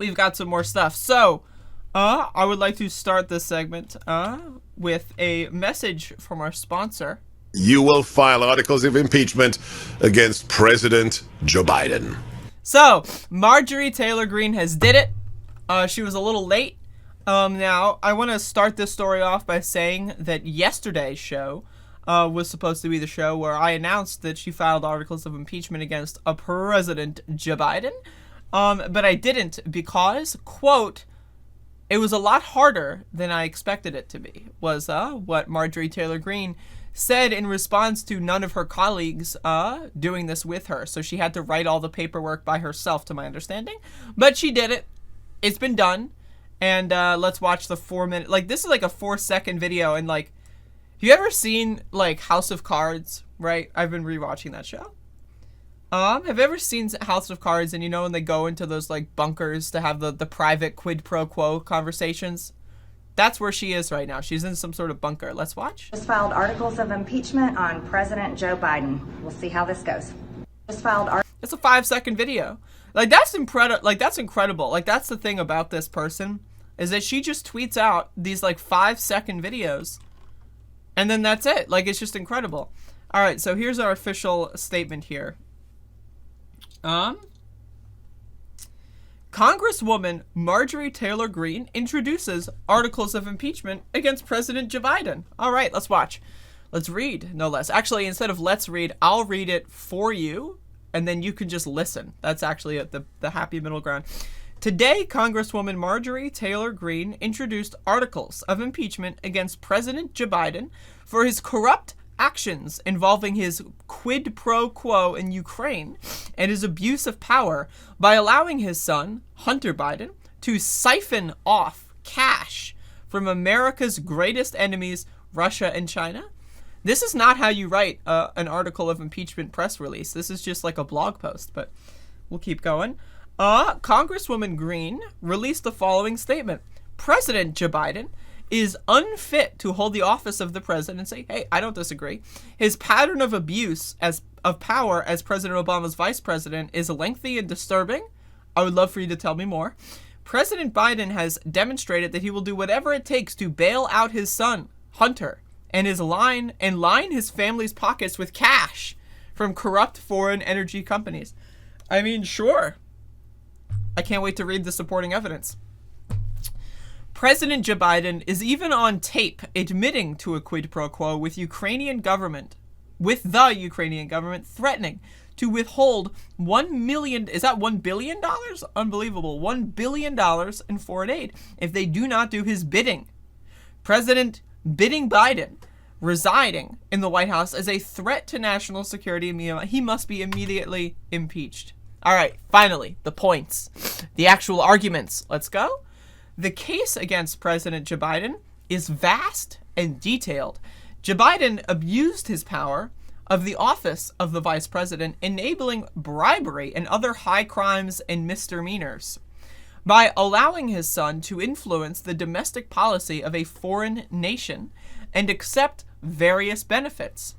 we've got some more stuff. So, I would like to start this segment with a message from our sponsor. You will file articles of impeachment against President Joe Biden. So, Marjorie Taylor Greene has did it. She was a little late. Now, I want to start this story off by saying that yesterday's show was supposed to be the show where I announced that she filed articles of impeachment against a President Joe Biden. But I didn't because, quote, it was a lot harder than I expected it to be, was what Marjorie Taylor Greene said in response to none of her colleagues doing this with her. So she had to write all the paperwork by herself, to my understanding. But she did it. It's been done. And let's watch the 4-minute... Like, this is like a 4-second video. And, like, have you ever seen, like, House of Cards, right? I've been rewatching that show. Have you ever seen House of Cards and, you know, when they go into those, like, bunkers to have the private quid pro quo conversations? That's where she is right now. She's in some sort of bunker. Let's watch. Just filed articles of impeachment on President Joe Biden. We'll see how this goes. Just filed It's a 5-second video. Like, that's incredible. Like, that's incredible. Like, that's the thing about this person, is that she just tweets out these, like, 5-second videos. And then that's it. Like, it's just incredible. All right, so here's our official statement here. Congresswoman Marjorie Taylor Greene introduces articles of impeachment against President Joe Biden. All right, let's watch. Let's read, no less. Actually, instead of let's read, I'll read it for you, and then you can just listen. That's actually the happy middle ground. Today, Congresswoman Marjorie Taylor Greene introduced articles of impeachment against President Joe Biden for his corrupt actions involving his quid pro quo in Ukraine and his abuse of power by allowing his son, Hunter Biden, to siphon off cash from America's greatest enemies, Russia and China. This is not how you write an article of impeachment press release. This is just like a blog post, but we'll keep going. Congresswoman Greene released the following statement. President Joe Biden is unfit to hold the office of the presidency. Hey, I don't disagree. His pattern of abuse of power as President Obama's vice president is lengthy and disturbing. I would love for you to tell me more. President Biden has demonstrated that he will do whatever it takes to bail out his son, Hunter, and line his family's pockets with cash from corrupt foreign energy companies. I mean, sure. I can't wait to read the supporting evidence. President Joe Biden is even on tape admitting to a quid pro quo with the Ukrainian government threatening to withhold $1 million, is that $1 billion? Unbelievable. $1 billion in foreign aid if they do not do his bidding. President bidding Biden residing in the White House as a threat to national security. He must be immediately impeached. All right, finally, the points, the actual arguments. Let's go. The case against President Joe Biden is vast and detailed. Joe Biden abused his power of the office of the vice president, enabling bribery and other high crimes and misdemeanors by allowing his son to influence the domestic policy of a foreign nation and accept various benefits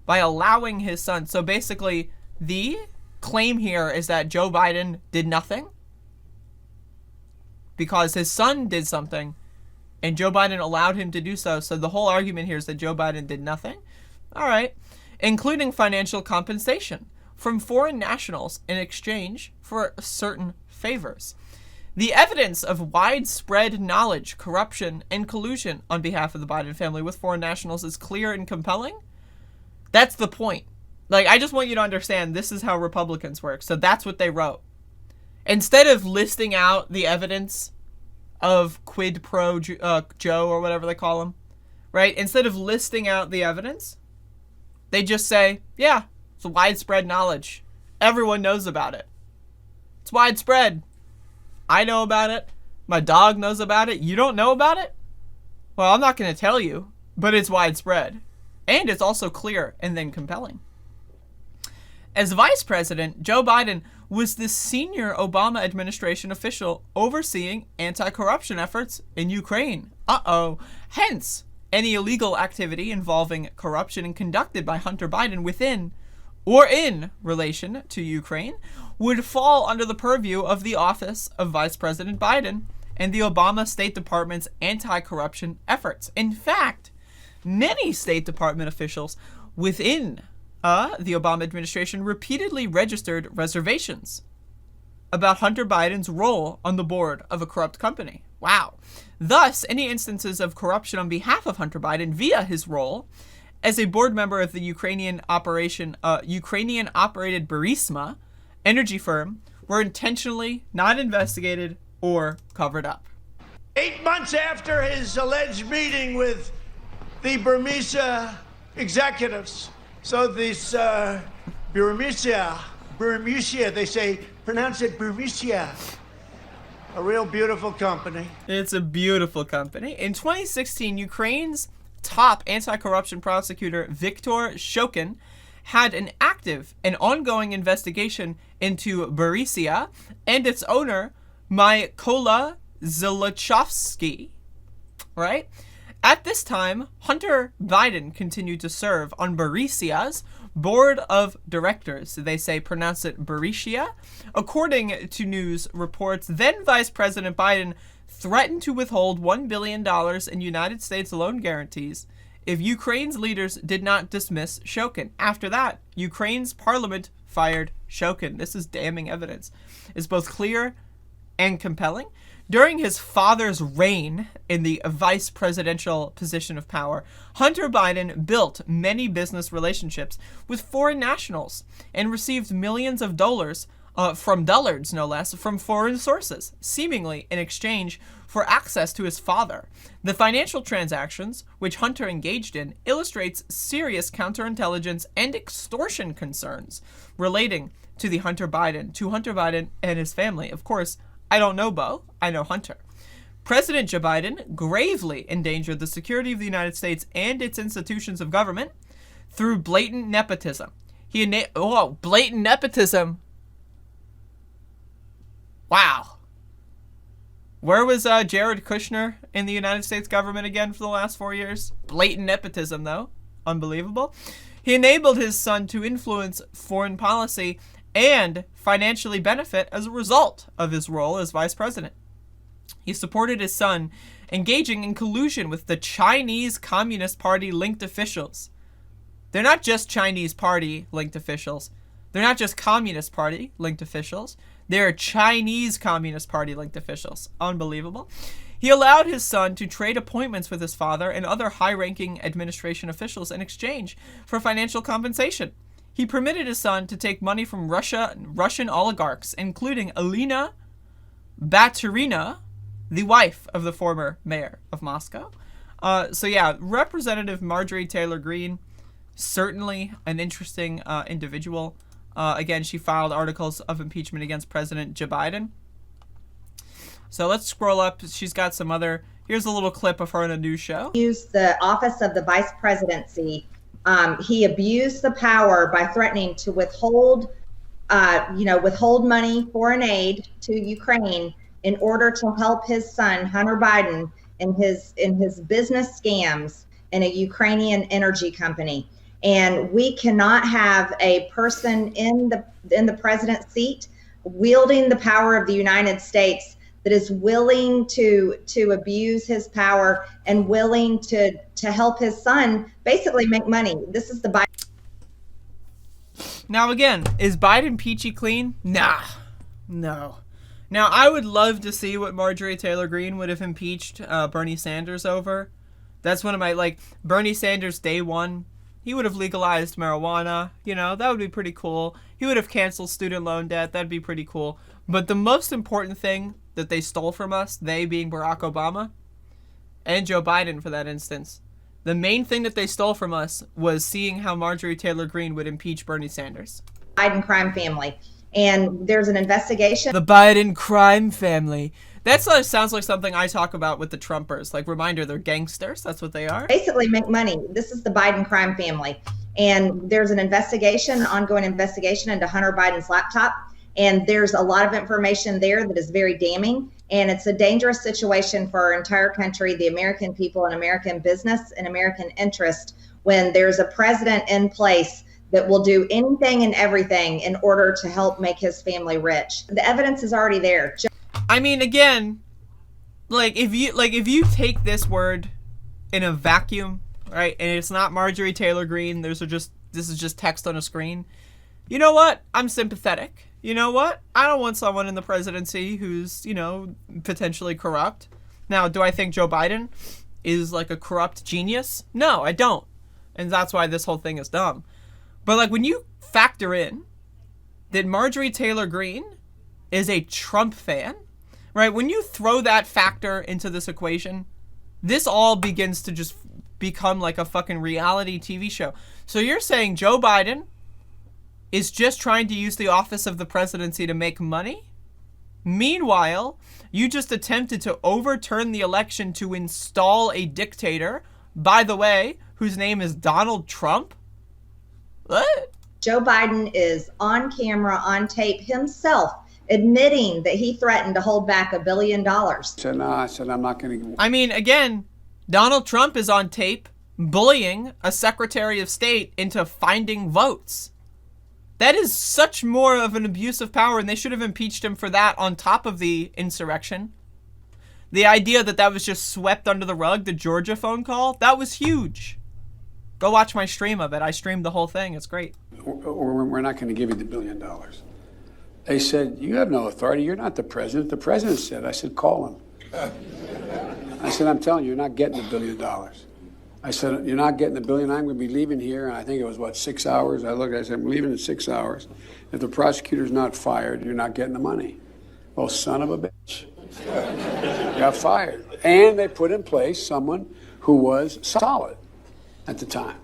by allowing his son. So basically, the claim here is that Joe Biden did nothing because his son did something and Joe Biden allowed him to do so. So the whole argument here is that Joe Biden did nothing. All right. Including financial compensation from foreign nationals in exchange for certain favors. The evidence of widespread knowledge, corruption, and collusion on behalf of the Biden family with foreign nationals is clear and compelling. That's the point. Like, I just want you to understand this is how Republicans work. So that's what they wrote. Instead of listing out the evidence of quid pro Joe or whatever they call him, right? Instead of listing out the evidence, they just say, yeah, it's widespread knowledge. Everyone knows about it. It's widespread. I know about it. My dog knows about it. You don't know about it? Well, I'm not going to tell you, but it's widespread. And it's also clear and then compelling. As vice president, Joe Biden was the senior Obama administration official overseeing anti-corruption efforts in Ukraine. Hence, any illegal activity involving corruption and conducted by Hunter Biden within or in relation to Ukraine would fall under the purview of the office of Vice President Biden and the Obama State Department's anti-corruption efforts. In fact, many State Department officials within the Obama administration repeatedly registered reservations about Hunter Biden's role on the board of a corrupt company. Wow. Thus, any instances of corruption on behalf of Hunter Biden via his role as a board member of the Ukrainian-operated Burisma energy firm were intentionally not investigated or covered up. 8 months after his alleged meeting with the Burmese executives, so this Burmese, they say, pronounce it Burmese, a real beautiful company. It's a beautiful company. In 2016, Ukraine's top anti-corruption prosecutor, Viktor Shokin, had an active and ongoing investigation into Burisma and its owner, Mykola Zlochevsky, right? At this time, Hunter Biden continued to serve on Burisma's board of directors. They say pronounce it Burisma. According to news reports, then Vice President Biden threatened to withhold $1 billion in United States loan guarantees if Ukraine's leaders did not dismiss Shokin. After that, Ukraine's parliament fired Shokin. This is damning evidence. It's both clear and compelling. During his father's reign in the vice presidential position of power, Hunter Biden built many business relationships with foreign nationals and received millions of dollars from dullards, no less, from foreign sources, seemingly in exchange for access to his father. The financial transactions which Hunter engaged in illustrates serious counterintelligence and extortion concerns relating to Hunter Biden and his family. Of course, I don't know Bo, I know Hunter. President Joe Biden gravely endangered the security of the United States and its institutions of government through blatant nepotism. Blatant nepotism. Wow. Where was Jared Kushner in the United States government again for the last 4 years? Blatant nepotism, though. Unbelievable. He enabled his son to influence foreign policy and financially benefit as a result of his role as vice president. He supported his son engaging in collusion with the Chinese Communist Party linked officials. They're not just Chinese Party linked officials. They're not just Communist Party linked officials. They're Chinese Communist Party linked officials. Unbelievable. He allowed his son to trade appointments with his father and other high-ranking administration officials in exchange for financial compensation. He permitted his son to take money from Russian oligarchs, including Alina Baturina, the wife of the former mayor of Moscow. Representative Marjorie Taylor Greene, certainly an interesting individual. Again, she filed articles of impeachment against President Joe Biden. So let's scroll up. She's got some other. Here's a little clip of her on a news show. Used the office of the vice presidency. He abused the power by threatening to withhold money, foreign aid to Ukraine in order to help his son Hunter Biden in his business scams in a Ukrainian energy company. And we cannot have a person in the president's seat wielding the power of the United States that is willing to abuse his power and willing to help his son basically make money. This is the Biden. Now again, is Biden peachy clean? Nah, no. Now I would love to see what Marjorie Taylor Greene would have impeached Bernie Sanders over. That's one of my, Bernie Sanders day one. He would have legalized marijuana. That would be pretty cool. He would have canceled student loan debt. That'd be pretty cool. But the most important thing that they stole from us, they being Barack Obama and Joe Biden for that instance, the main thing that they stole from us was seeing how Marjorie Taylor Greene would impeach Bernie Sanders. Biden crime family. And there's an investigation. The Biden crime family. That sounds like something I talk about with the Trumpers. Reminder, they're gangsters. That's what they are. Basically make money. This is the Biden crime family. And there's an ongoing investigation into Hunter Biden's laptop. And there's a lot of information there that is very damning. And it's a dangerous situation for our entire country, the American people and American business and American interest when there's a president in place that will do anything and everything in order to help make his family rich. The evidence is already there. I mean, again, if you take this word in a vacuum, right, and it's not Marjorie Taylor Greene, this is just text on a screen. You know what? I'm sympathetic. You know what? I don't want someone in the presidency who's, potentially corrupt. Now, do I think Joe Biden is like a corrupt genius? No, I don't. And that's why this whole thing is dumb. But when you factor in that Marjorie Taylor Greene is a Trump fan, right? When you throw that factor into this equation, this all begins to just become like a fucking reality TV show. So you're saying Joe Biden is just trying to use the office of the presidency to make money? Meanwhile, you just attempted to overturn the election to install a dictator, by the way, whose name is Donald Trump? What? Joe Biden is on camera, on tape himself, admitting that he threatened to hold back $1 billion. I said, I'm not going to. I mean, again, Donald Trump is on tape bullying a Secretary of State into finding votes. That is such more of an abuse of power, and they should have impeached him for that on top of the insurrection. The idea that was just swept under the rug, the Georgia phone call, that was huge. Go watch my stream of it. I streamed the whole thing. It's great. We're not going to give you the $1 billion. They said, you have no authority. You're not the president. The president said. I said, call him. I said, I'm telling you, you're not getting the $1 billion. I said, you're not getting the $1 billion. I'm going to be leaving here. And I think it was, 6 hours? I said, I'm leaving in 6 hours. If the prosecutor's not fired, you're not getting the money. Well, son of a bitch. Got fired. And they put in place someone who was solid at the time.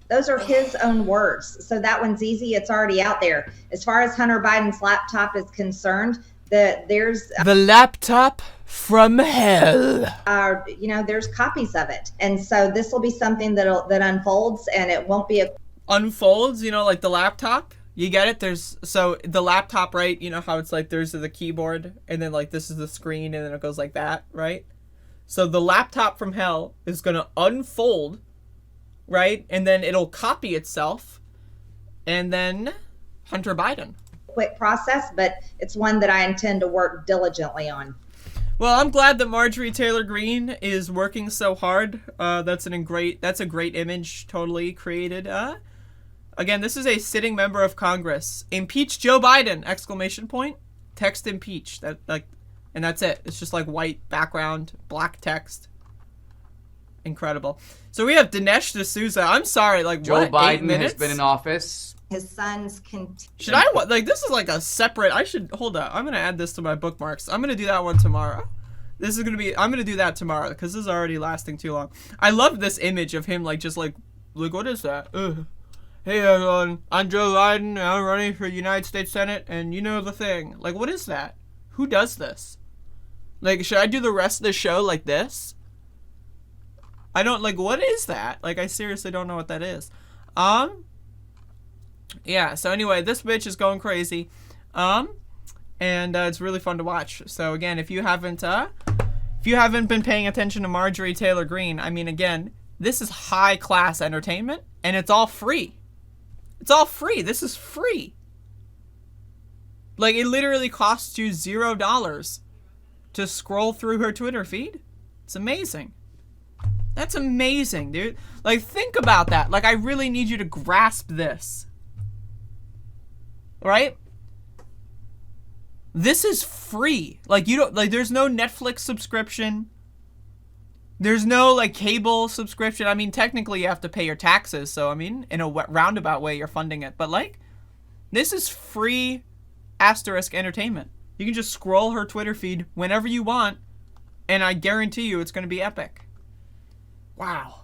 Those are his own words. So that one's easy. It's already out there. As far as Hunter Biden's laptop is concerned, there's the laptop from hell. There's copies of it, and so this will be something that unfolds, and it won't be unfolds. Like the laptop. You get it? So the laptop, right? You know how it's like there's the keyboard, and then this is the screen, and then it goes like that, right? So the laptop from hell is gonna unfold, right? And then it'll copy itself, and then Hunter Biden. Quick process, but it's one that I intend to work diligently on. Well, I'm glad that Marjorie Taylor Greene is working so hard. That's a great image, totally created. Again, this is a sitting member of Congress. Impeach Joe Biden! Exclamation point. Text impeach. And that's it. It's just white background, black text. Incredible. So we have Dinesh D'Souza. I'm sorry, Joe what? Biden 8 minutes? has been in office. His son's Should I this is a separate. I should hold up. I'm gonna add this to my bookmarks. I'm gonna do that one tomorrow. I'm gonna do that tomorrow because this is already lasting too long. I love this image of him what is that? Ugh. Hey everyone, I'm Joe Biden. And I'm running for United States Senate, and you know the thing. What is that? Who does this? Should I do the rest of the show like this? I don't what is that? I seriously don't know what that is. Yeah, so anyway, this bitch is going crazy. And it's really fun to watch. So again, if you haven't been paying attention to Marjorie Taylor Greene, I mean, again, this is high class entertainment, and it's all free. It's all free. This is free. It literally costs you $0 to scroll through her Twitter feed. It's amazing. That's amazing, dude. Think about that. I really need you to grasp this. Right? This is free. You don't there's no Netflix subscription. There's no cable subscription. I mean, technically you have to pay your taxes, so I mean, in a roundabout way you're funding it. But this is free asterisk entertainment. You can just scroll her Twitter feed whenever you want, and I guarantee you it's going to be epic. Wow.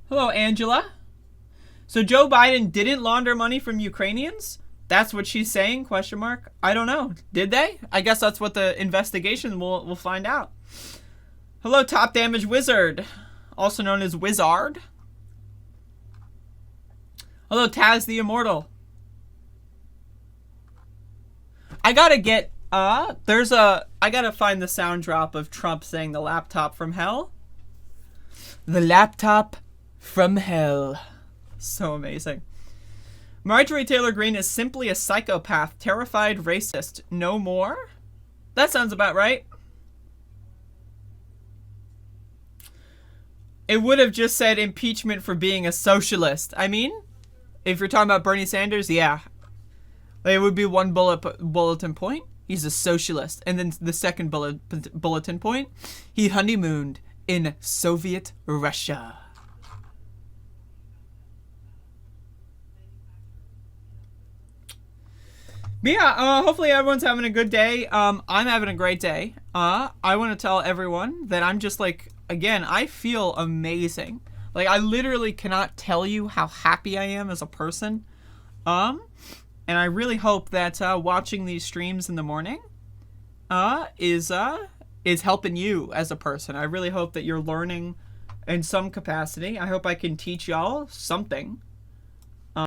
Hello, Angela. So Joe Biden didn't launder money from Ukrainians? That's what she's saying? ? I don't know. Did they? I guess that's what the investigation will find out. Hello, Top Damage Wizard, also known as Wizard. Hello, Taz the Immortal. I gotta find the sound drop of Trump saying the laptop from hell. The laptop from hell. So amazing. Marjorie Taylor Greene is simply a psychopath, terrified racist. No more? That sounds about right. It would have just said impeachment for being a socialist. I mean, if you're talking about Bernie Sanders, yeah. It would be one bulletin point. He's a socialist. And then the second bulletin point, he honeymooned in Soviet Russia. But yeah, hopefully everyone's having a good day. I'm having a great day. I want to tell everyone that I'm just like, again, I feel amazing. Like, I literally cannot tell you how happy I am as a person. And I really hope that watching these streams in the morning is helping you as a person. I really hope that you're learning in some capacity. I hope I can teach y'all something.